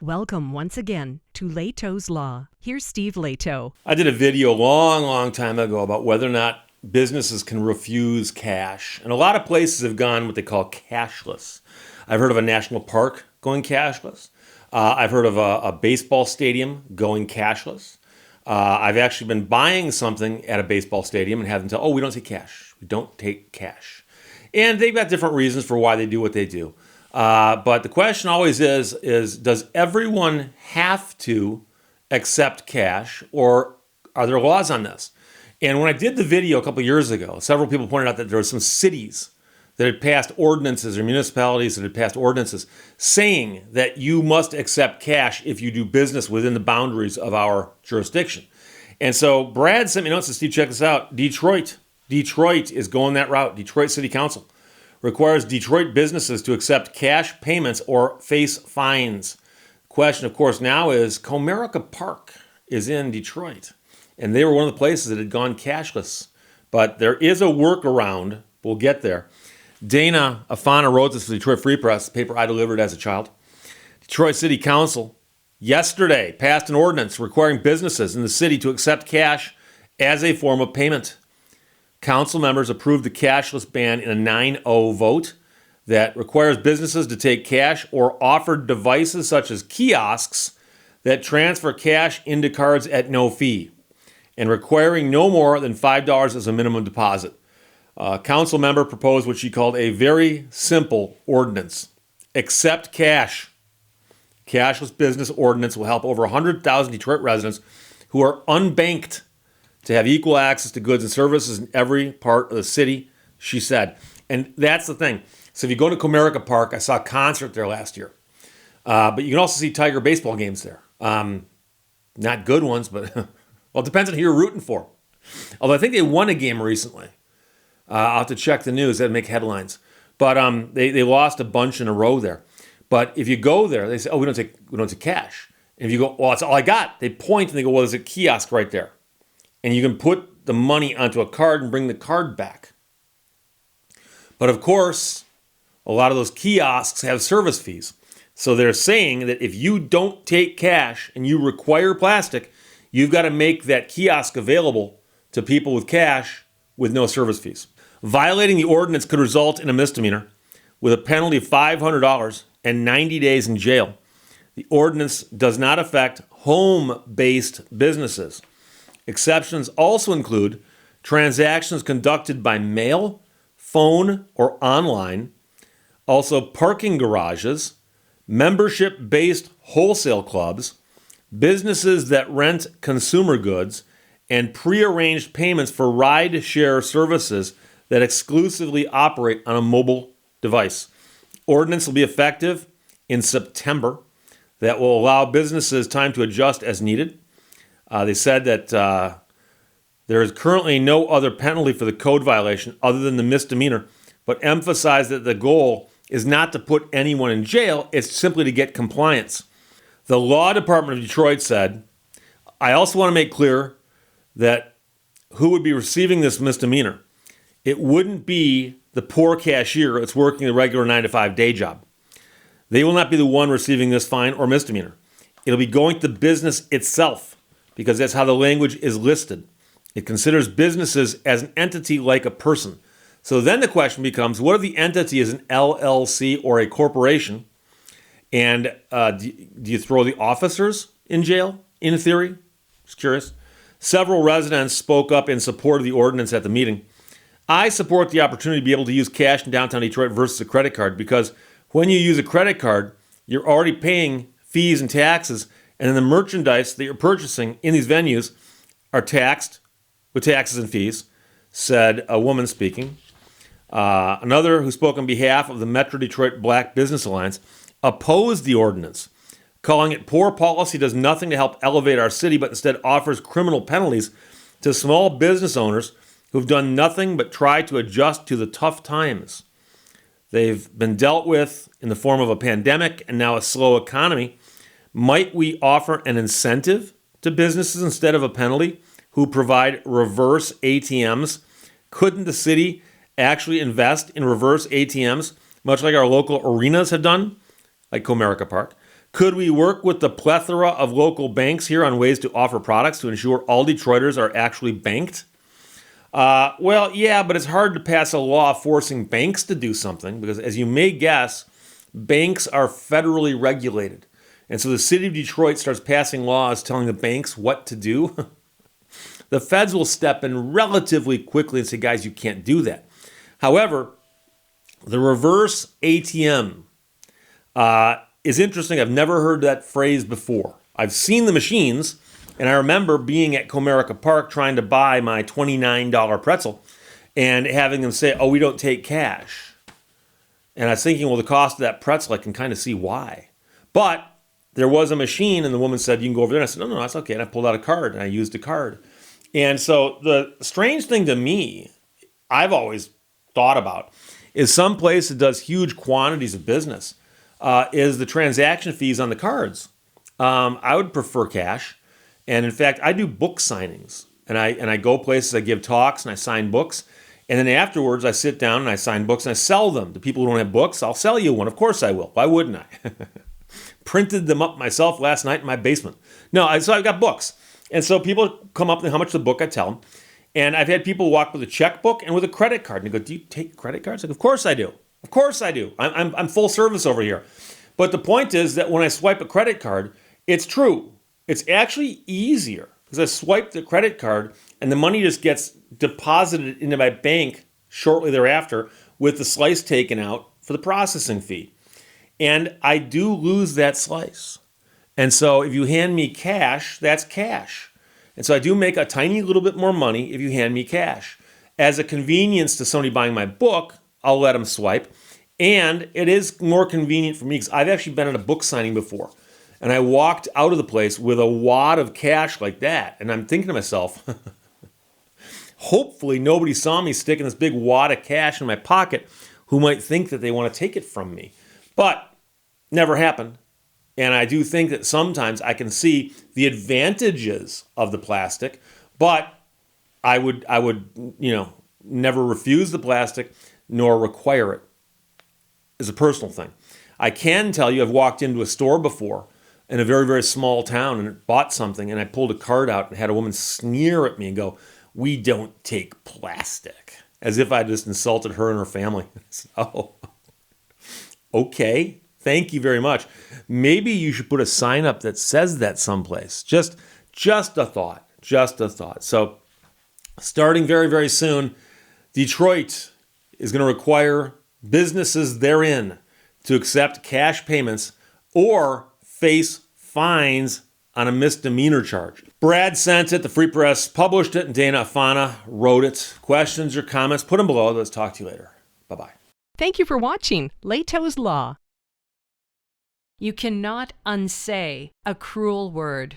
Welcome once again to Lehto's Law. Here's Steve Lehto. I did a video a long time ago about whether or not businesses can refuse cash. And a lot of places have gone what they call cashless. I've heard of a national park going cashless. I've heard of a baseball stadium going cashless. I've actually been buying something at a baseball stadium and have them tell, we don't take cash. We don't take cash. And they've got different reasons for why they do what they do. But the question always is does everyone have to accept cash, or are there laws on this? And when I did the video a couple years ago, several people pointed out that there were some cities that had passed ordinances or municipalities that had passed ordinances saying that you must accept cash if you do business within the boundaries of our jurisdiction. And so Brad sent me notes and Steve, check this out. Detroit is going that route. Detroit City Council requires Detroit businesses to accept cash payments or face fines. The question, of course, now is Comerica Park is in Detroit, and they were one of the places that had gone cashless. But there is a workaround. We'll get there. Dana Afana wrote this for the Detroit Free Press, the paper I delivered as a child. Detroit City Council yesterday passed an ordinance requiring businesses in the city to accept cash as a form of payment. Council members approved the cashless ban in a 9-0 vote that requires businesses to take cash or offer devices such as kiosks that transfer cash into cards at no fee, and requiring no more than $5 as a minimum deposit. Council member proposed what she called a very simple ordinance. Accept cash. Cashless business ordinance will help over 100,000 Detroit residents who are unbanked to have equal access to goods and services in every part of the city, she said. And that's the thing. So if you go to Comerica Park, I saw a concert there last year. But you can also see Tiger baseball games there. Not good ones, but well, it depends on who you're rooting for. Although I think they won a game recently. I'll have to check the news. That'd make headlines. But they lost a bunch in a row there. But if you go there, they say, we don't take cash. And if you go, that's all I got. They point and they go, there's a kiosk right there. And you can put the money onto a card and bring the card back. But of course, a lot of those kiosks have service fees. So they're saying that if you don't take cash and you require plastic, you've got to make that kiosk available to people with cash with no service fees. Violating the ordinance could result in a misdemeanor with a penalty of $500 and 90 days in jail. The ordinance does not affect home-based businesses. Exceptions also include transactions conducted by mail, phone, or online, also parking garages, membership-based wholesale clubs, businesses that rent consumer goods, and prearranged payments for ride-share services that exclusively operate on a mobile device. Ordinance will be effective in September. That will allow businesses time to adjust as needed. They said that there is currently no other penalty for the code violation other than the misdemeanor, but emphasized that the goal is not to put anyone in jail, it's simply to get compliance. The Law Department of Detroit said, I also want to make clear that who would be receiving this misdemeanor? It wouldn't be the poor cashier that's working a regular 9-to-5 day job. They will not be the one receiving this fine or misdemeanor. It'll be going to the business itself, because that's how the language is listed. It considers businesses as an entity like a person. So then the question becomes, what if the entity is an LLC or a corporation? And do you throw the officers in jail, in theory? Just curious. Several residents spoke up in support of the ordinance at the meeting. I support the opportunity to be able to use cash in downtown Detroit versus a credit card, because when you use a credit card, you're already paying fees and taxes, and then the merchandise that you're purchasing in these venues are taxed with taxes and fees, said a woman speaking. Another who spoke on behalf of the Metro Detroit Black Business Alliance opposed the ordinance, calling it poor policy does nothing to help elevate our city, but instead offers criminal penalties to small business owners who've done nothing but try to adjust to the tough times. They've been dealt with in the form of a pandemic and now a slow economy. Might we offer an incentive to businesses instead of a penalty who provide reverse ATMs? Couldn't the city actually invest in reverse ATMs, much like our local arenas have done, like Comerica Park? Could we work with the plethora of local banks here on ways to offer products to ensure all Detroiters are actually banked? Well, yeah, but it's hard to pass a law forcing banks to do something because, as you may guess, banks are federally regulated. And so the city of Detroit starts passing laws telling the banks what to do. The feds will step in relatively quickly and say, guys, you can't do that. However, the reverse ATM is interesting. I've never heard that phrase before. I've seen the machines, and I remember being at Comerica Park trying to buy my $29 pretzel and having them say, oh, we don't take cash. And I was thinking, well, the cost of that pretzel, I can kind of see why. But there was a machine, and the woman said, you can go over there. And I said, no, that's okay. And I pulled out a card, and I used a card. And so the strange thing to me, I've always thought about, is some place that does huge quantities of business is the transaction fees on the cards. I would prefer cash. And in fact, I do book signings. And I go places, I give talks, and I sign books. And then afterwards, I sit down and I sign books and I sell them. To people who don't have books, I'll sell you one. Of course I will. Why wouldn't I? Printed them up myself last night in my basement. No, so I've got books. And so people come up and how much the book, I tell them. And I've had people walk with a checkbook and with a credit card. And they go, do you take credit cards? Like, of course I do. Of course I do. I'm full service over here. But the point is that when I swipe a credit card, it's true. It's actually easier because I swipe the credit card and the money just gets deposited into my bank shortly thereafter with the slice taken out for the processing fee. And I do lose that slice. And so if you hand me cash, that's cash. And so I do make a tiny little bit more money if you hand me cash. As a convenience to somebody buying my book, I'll let them swipe. And it is more convenient for me because I've actually been at a book signing before. And I walked out of the place with a wad of cash like that. And I'm thinking to myself, hopefully nobody saw me sticking this big wad of cash in my pocket who might think that they want to take it from me. But never happened. And I do think that sometimes I can see the advantages of the plastic, but I would, never refuse the plastic nor require it. It's a personal thing. I can tell you I've walked into a store before in a very, very small town and bought something, and I pulled a card out and had a woman sneer at me and go, "We don't take plastic," as if I just insulted her and her family. Said, oh, okay. Thank you very much. Maybe you should put a sign up that says that someplace. Just a thought. Just a thought. So starting very, very soon, Detroit is going to require businesses therein to accept cash payments or face fines on a misdemeanor charge. Brad sent it. The Free Press published it, and Dana Afana wrote it. Questions or comments, put them below. Let's talk to you later. Bye-bye. Thank you for watching Lehto's Law. You cannot unsay a cruel word.